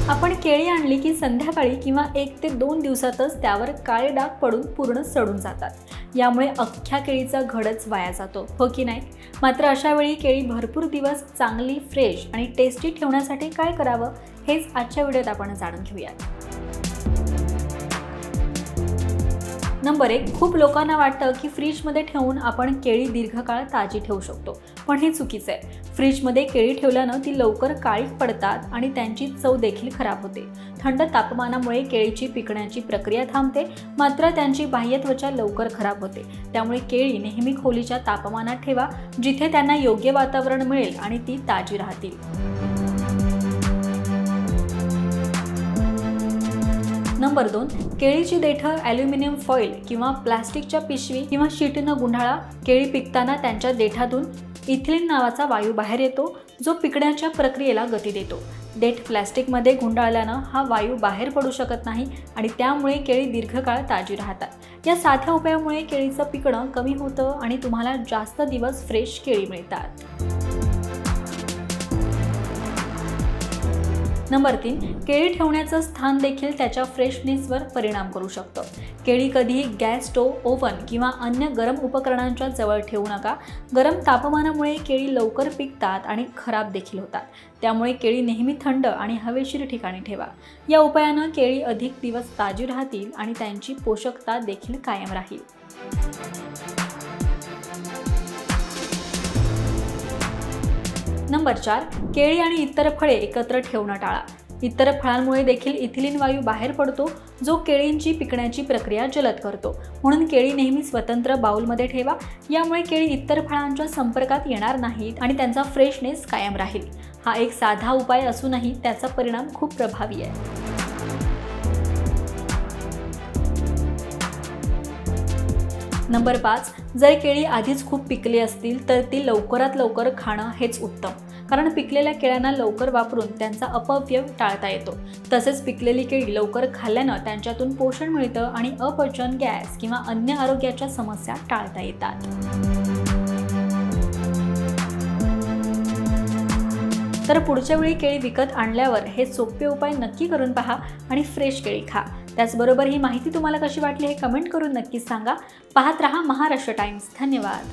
आपण केळी आणली की संध्याकाळी किंवा 1 ते 2 दिवसातच त्यावर काळे डाग पडून पूर्ण सडून जातात। यामुळे अख्ख्या केळीचा घडच वाया जातो, हो की नाही? मात्र अशा वेळी केळी भरपूर दिवस चांगली फ्रेश आणि टेस्टी ठेवण्यासाठी काय करावं हेच आजच्या व्हिडिओत आपण जाणून घेऊयात। नंबर 1, खूप लोकांना वाटतं की फ्रीजमध्ये ठेवून आपण केळी दीर्घकाळ ताजी ठेवू शकतो, पण हे चुकीचं आहे। फ्रीजमध्ये केळी ठेवल्यानं ती लवकर काळी पडतात आणि त्यांची चव देखील खराब होते। थंड तापमानामुळे केळीची पिकण्याची प्रक्रिया थांबते, मात्र त्यांची बाह्य त्वचा लवकर खराब होते। त्यामुळे केळी नेहमी खोलीच्या तापमानात ठेवा, जिथे त्यांना योग्य वातावरण मिळेल आणि ती ताजी राहतील। नंबर 2, केळीची देठं ॲल्युमिनियम फॉईल किंवा प्लास्टिकच्या पिशवी किंवा शीटनं गुंडाळा। केळी पिकताना त्यांच्या देठातून इथिलीन नावाचा वायू बाहेर येतो, जो पिकण्याच्या प्रक्रियेला गती देतो। देठ प्लास्टिकमध्ये गुंडाळल्यानं हा वायू बाहेर पडू शकत नाही आणि त्यामुळे केळी दीर्घकाळ ताजी राहतात। या साध्या उपायामुळे केळीचं पिकणं कमी होतं आणि तुम्हाला जास्त दिवस फ्रेश केळी मिळतात। नंबर 3, केळी ठेवण्याचं स्थान देखील त्याच्या फ्रेशनेसवर परिणाम करू शकतं। केळी कधीही गॅस स्टोव्ह, ओव्हन किंवा अन्य गरम उपकरणांच्या जवळ ठेवू नका। गरम तापमानामुळे केळी लवकर पिकतात आणि खराब देखील होतात। त्यामुळे केळी नेहमी थंड आणि हवेशीर ठिकाणी ठेवा। या उपायानं केळी अधिक दिवस ताजी राहतील आणि त्यांची पोषकता देखील कायम राहील। नंबर 4, केळी आणि इतर फळे एकत्र ठेवणं टाळा। इतर फळांमुळे देखील इथिलीन वायू बाहेर पडतो, जो केळींची पिकण्याची प्रक्रिया जलद करतो। म्हणून केळी नेहमी स्वतंत्र बाउलमध्ये ठेवा। यामुळे केळी इतर फळांच्या संपर्कात येणार नाहीत आणि त्यांचा फ्रेशनेस कायम राहील। हा एक साधा उपाय असूनही त्याचा परिणाम खूप प्रभावी आहे। नंबर 5, जर केळी आधीच खूप पिकली असतील तर ती लवकरात लवकर खाणं हेच उत्तम, कारण पिकलेल्या केळ्यांना लवकर वापरून त्यांचा अपव्यय टाळता येतो। तसेच पिकलेली केळी लवकर खाल्ल्यानं त्यांच्यातून पोषण मिळतं आणि अपचन, गॅस किंवा अन्य आरोग्याच्या समस्या टाळता येतात। तर पुढच्या वेळी केळी विकत आणल्यावर हे सोपे उपाय नक्की करून पहा आणि फ्रेश केळी खा। त्याचबरोबर ही माहिती तुम्हाला कशी वाटली हे कमेंट करून नक्कीच सांगा। पाहत रहा महाराष्ट्र टाइम्स। धन्यवाद।